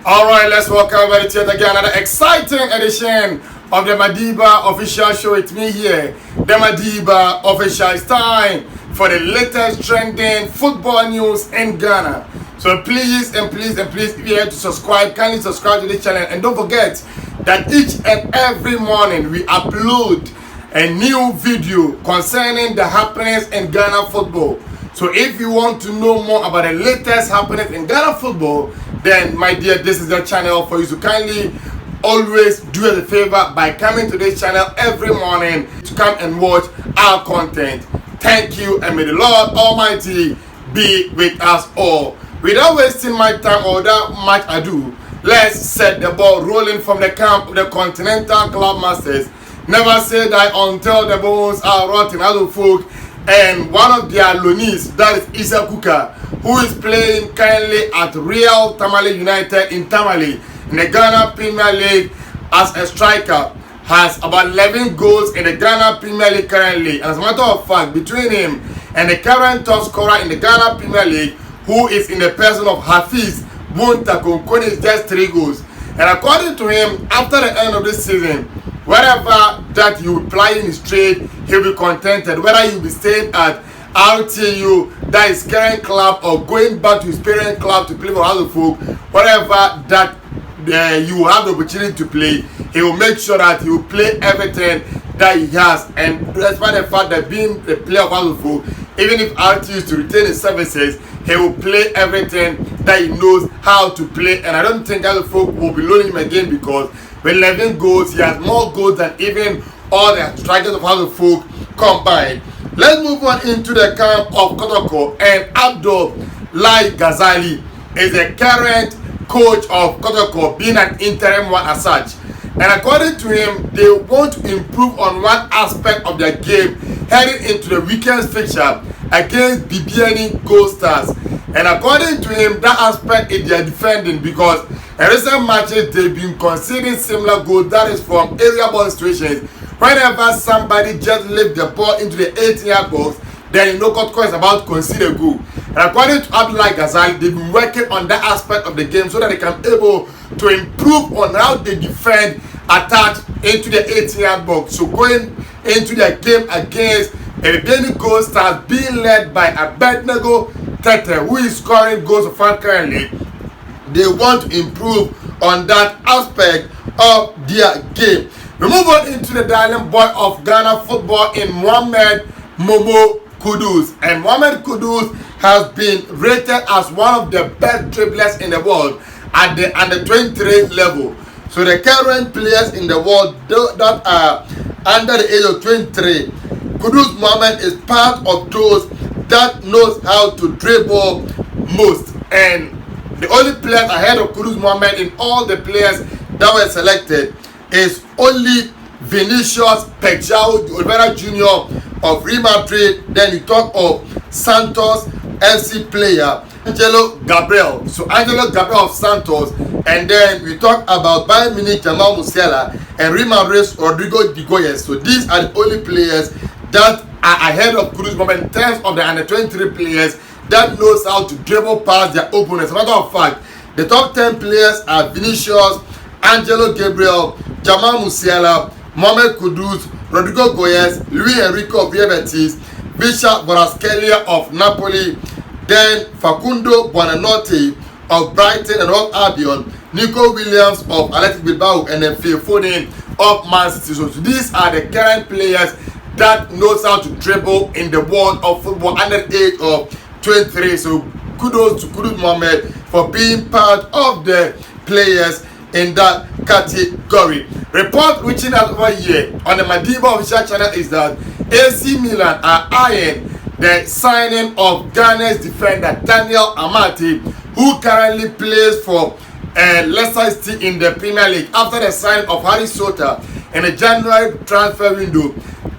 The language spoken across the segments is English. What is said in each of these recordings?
Alright, let's welcome everybody to yet again another exciting edition of the Madiba Official Show. It's me here, the Madiba Official. It's time for the latest trending football news in Ghana. So please, if you're here to subscribe, kindly subscribe to this channel. And don't forget that each and every morning we upload a new video concerning the happenings in Ghana football. So if you want to know more about the latest happenings in Ghana football, then my dear, this is the channel for you. So kindly always do us a favor by coming to this channel every morning to come and watch our content. Thank you, and may the Lord Almighty be with us all. Without wasting my time or that much ado, let's set the ball rolling from the camp of the Continental Club Masters. Never say die until the bones are rotten, other folk. And one of their loanees, that is Isa Kuka, who is playing currently at Real Tamale United in Tamale in the Ghana Premier League as a striker, has about 11 goals in the Ghana Premier League currently. And as a matter of fact, between him and the current top scorer in the Ghana Premier League, who is in the person of Hafiz Kotoko, is just 3 goals. And according to him, after the end of this season, wherever that he will play in his trade, he'll be contented. Whether he'll be staying at RTU, that is current club, or going back to his parent club to play for other folk, whatever that you will have the opportunity to play, he will make sure that he will play everything that he has. And despite the fact that being a player of other folk, even if RTU is to retain his services, he will play everything that he knows how to play. And I don't think other folk will be loaning him again, because with 11 goals, he has more goals than even all the strikers of other folk combined. Let's move on into the camp of Kotoko. And Abdul Lai Ghazali is the current coach of Kotoko, being an interim one as such. And according to him, they want to improve on one aspect of their game heading into the weekend's fixture against BBN Gold Stars. And according to him, that aspect is their defending, because in recent matches they've been conceding similar goals, that is from area ball situations. Whenever somebody just lifts the ball into the 18-yard box, then you know Kotoko is about to concede a goal. And according to Abdullah Ghazali, they've been working on that aspect of the game so that they can be able to improve on how they defend attacks into the 18-yard box. So going into their game against BBN Gold Stars, being led by Abednego Tete, who is scoring goals for fun currently, they want to improve on that aspect of their game. We move on into the darling boy of Ghana football in Mohammed Momo Kudus. And Mohammed Kudus has been rated as one of the best dribblers in the world at the under 23 level. So the current players in the world that are under the age of 23, Kudus Mohammed is part of those that knows how to dribble most. And the only players ahead of Kudus Mohammed in all the players that were selected is only Vinicius Pejao Oliveira Jr. of Real Madrid. Then you talk of Santos FC player Angelo Gabriel. So Angelo Gabriel of Santos. And then we talk about Bayern Munich Jamal Musiala and Real Madrid's Rodrigo De Goyes. So these are the only players that are ahead of Kudus Mohammed in terms of the under 23 players that knows how to dribble past their opponents. As a matter of fact, the top 10 players are Vinicius, Angelo Gabriel, Jamal Musiala, Mohamed Kudus, Rodrigo Goyes, Luis Enrico of Real Betis, Bishop Kvaratskhelia of Napoli, then Facundo Buonanotte of Brighton and Hove Albion, Nico Williams of Athletic Bilbao, and then Phil Foden of Man City. So these are the current players that knows how to dribble in the world of football under the age of 23. So kudos to Kudus Mohammed for being part of the players in that category. Report reaching out over here on the Madiba official channel is that AC Milan are eyeing the signing of Ghana's defender Daniel Amartey, who currently plays for Leicester City in the Premier League. After the signing of Harry Soter in the January transfer window,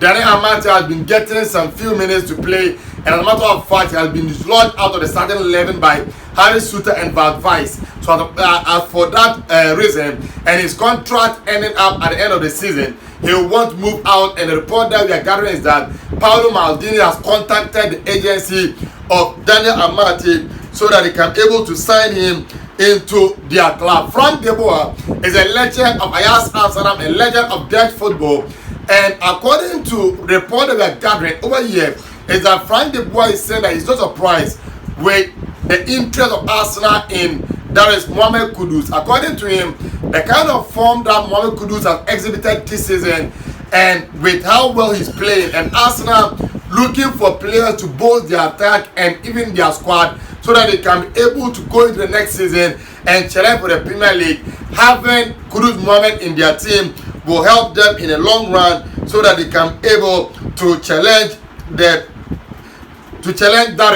Daniel Amartey has been getting some few minutes to play, and as a matter of fact, he has been dislodged out of the starting 11 by Harry Soter and Van Weiss. So as for that reason, and his contract ending up at the end of the season, he will want to move out. And the report that we are gathering is that Paolo Maldini has contacted the agency of Daniel Amartey so that they can able to sign him into their club. Frank de Boer is a legend of Ajax Amsterdam, a legend of Dutch football, and according to reports that are gathering over here, is that Frank de Boer is saying that he's not surprised with the interest of Arsenal in Mohammed Kudus. According to him, the kind of form that Mohammed Kudus has exhibited this season, and with how well he's playing, and Arsenal looking for players to boost their attack and even their squad so that they can be able to go into the next season and challenge for the Premier League. Having Kudus Mohammed in their team will help them in the long run so that they can be able to challenge that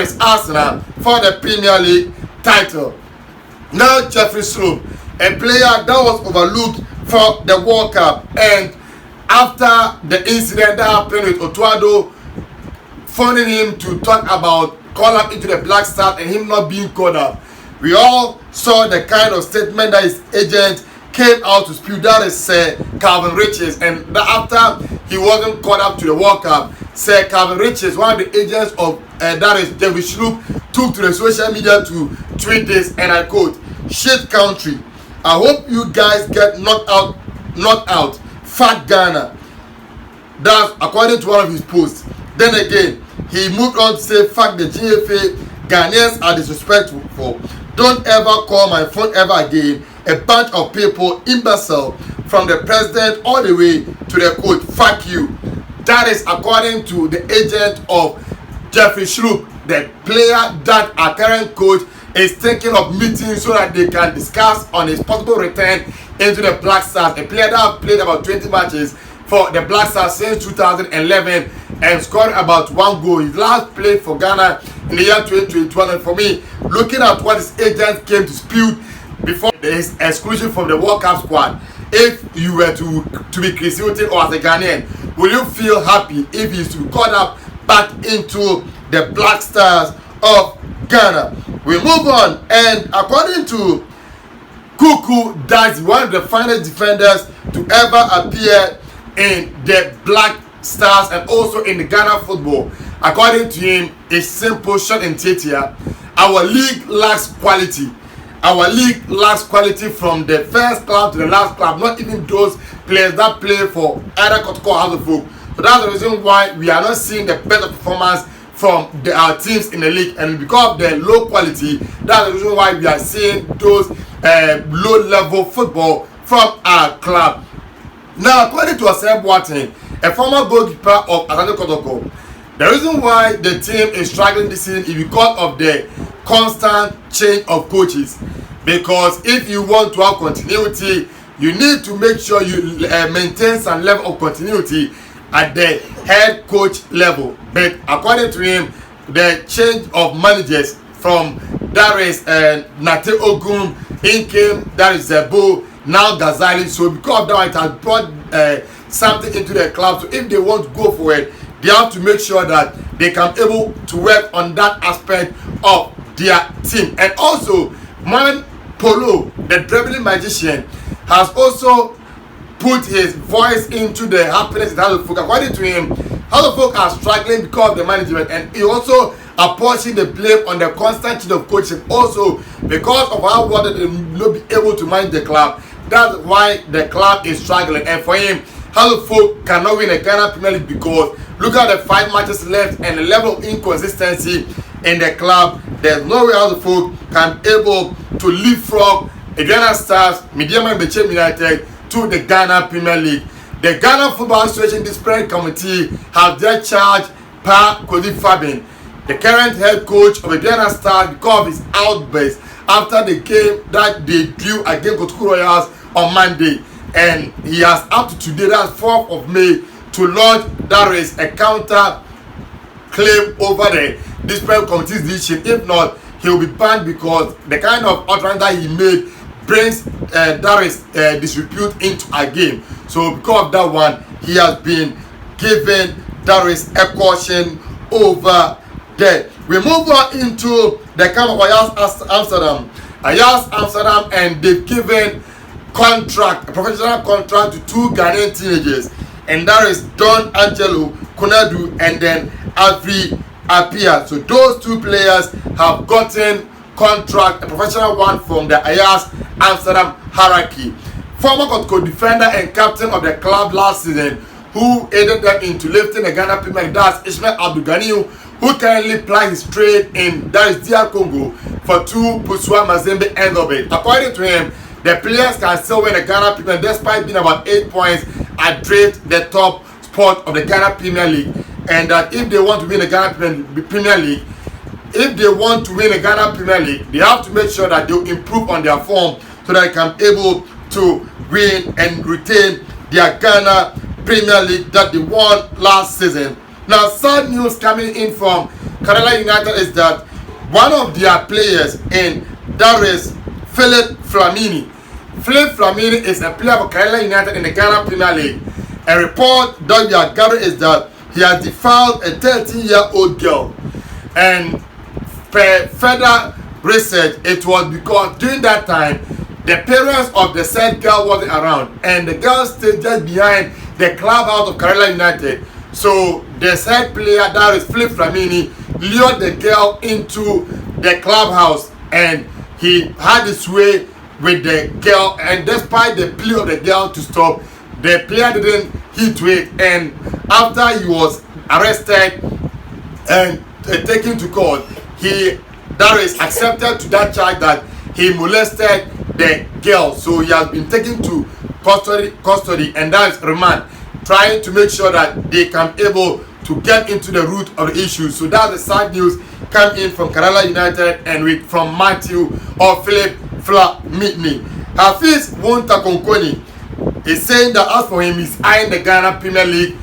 is Arsenal for the Premier League title. Now Jeffrey Sloop, a player that was overlooked for the World Cup, and after the incident that happened with Otuado phoning him to talk about call up into the Black Stars and him not being called up, we all saw the kind of statement that his agent came out to spew. That is Calvin Riches, and after he wasn't called up to the World Cup, Sir Calvin Riches, one of the agents of that is David Schlupp, took to the social media to tweet this, and I quote, "Shit country, I hope you guys get knocked out, fat Ghana." That's according to one of his posts. Then again, he moved on to say, "Fuck the GFA, Ghanaians are disrespectful. Don't ever call my phone ever again. A bunch of people, imbecile, from the president all the way to the coach. Fuck you." That is according to the agent of Jeffrey Schlupp, the player that our current coach is thinking of meeting so that they can discuss on his possible return into the Black Stars. A player that has played about 20 matches for the Black Stars since 2011 and scored about 1 goal. His last played for Ghana in the year 2021. And for me, looking at what his agent came to spew before his exclusion from the World Cup squad, if you were to be Chris Hilton or as a Ghanaian, will you feel happy if he's to be caught up back into the Black Stars of Ghana? We move on, and according to Kuku, that's one of the finest defenders to ever appear in the Black Stars and also in the Ghana football. According to him, it's simple, short and tighter. Our league lacks quality. Our league lacks quality from the first club to the last club, not even those players that play for either Kotoko or House of Folk. So that's the reason why we are not seeing the better performance from our teams in the league, and because of the low quality, that's the reason why we are seeing those low level football from our club. Now, according to Asem Boateng, a former goalkeeper of Asante Kotoko, the reason why the team is struggling this season is because of the constant change of coaches. Because if you want to have continuity, you need to make sure you maintain some level of continuity at the head coach level. But according to him, the change of managers from Darius and Nate Ogun, in came Darius Zebo, now Ghazali. So because of that, it has brought something into the club. So if they want to go for it, they have to make sure that they can able to work on that aspect of their team. And also, Man Polo, the dribbling magician, has also put his voice into the happiness in House of Folk. According to him, House of Folk are struggling because of the management, and he also apportioned the blame on the constant change of coaching. Also, because of how well they will not be able to manage the club, that's why the club is struggling. And for him, House of Folk cannot win a Ghana Premier League because look at the 5 matches left and the level of inconsistency in the club. There's no way House of Folk can be able to leapfrog the Ghana Stars, Mediama and Bechem United to the Ghana Premier League. The Ghana Football Association Disciplinary Committee have their charge per Kodi Fabin, the current head coach of the Ghana Stars, because of his outburst after the game that they drew against Kotoko Royals on Monday. And he has up to today, that's 4th of May, to launch Darius a counter claim over the disciplinary committee's decision. If not, he will be banned because the kind of utterance that he made brings Darius disrepute into a game. So because of that one, he has been given Darius a caution over there. We move on into the camp of Ajax Amsterdam. Ajax Amsterdam, and they've given a professional contract to 2 Ghanaian teenagers, and that is Don Angelo Kunadu and then Avri Apia. So those 2 players have gotten contract, a professional one from the Ajax Amsterdam hierarchy. Former Kotoko defender and captain of the club last season, who aided them into lifting the Ghana Premier League, that's Ismail Abdul-Ganiyu, who currently plies his trade in DR Congo for 2 Pusua Mazembe end of it. According to him, the players can still win the Ghana Premier League despite being about 8 points adrift the top spot of the Ghana Premier League, and that if they want to win the Ghana Premier League, they have to make sure that they improve on their form so that they can be able to win and retain their Ghana Premier League that they won last season. Now, sad news coming in from Kerala United is that one of their players in that is Philip Flamini. Philip Flamini is a player for Kerala United in the Ghana Premier League. A report that we are gathering is that he has defiled a 13-year-old girl, and per further research, it was because during that time the parents of the said girl wasn't around, and the girl stayed just behind the clubhouse of Kerala United. So the said player, that is Philip Flamini, lured the girl into the clubhouse, and he had his way with the girl, and despite the plea of the girl to stop, the player didn't heed to it, and after he was arrested and taken to court, he accepted to that charge that he molested the girl. So he has been taken to custody, and that is remand, trying to make sure that they can be able to get into the root of the issue. So that's the sad news come in from Kerala United, and from Matthew or Philip Flamini. Hafiz Wontakonkoni is saying that as for him, he's eyeing the Ghana Premier League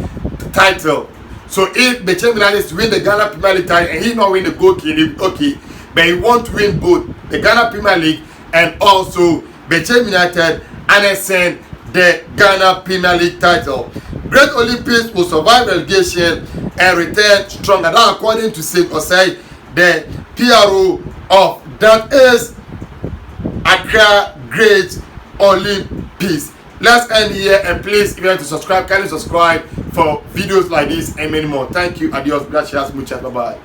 title. So if the champion is to win the Ghana Premier League title and he not win the goalkeeper, okay, but he want to win both the Ghana Premier League and also the United and send the Ghana Premier League title. Great Olympics will survive relegation and return stronger. That according to St. Osei, the PRO of that is Accra Great Olympics. Let's end here, and please, if you want to subscribe, kindly subscribe for videos like this and many more. Thank you. Adios. Gracias. Muchas. Bye-bye.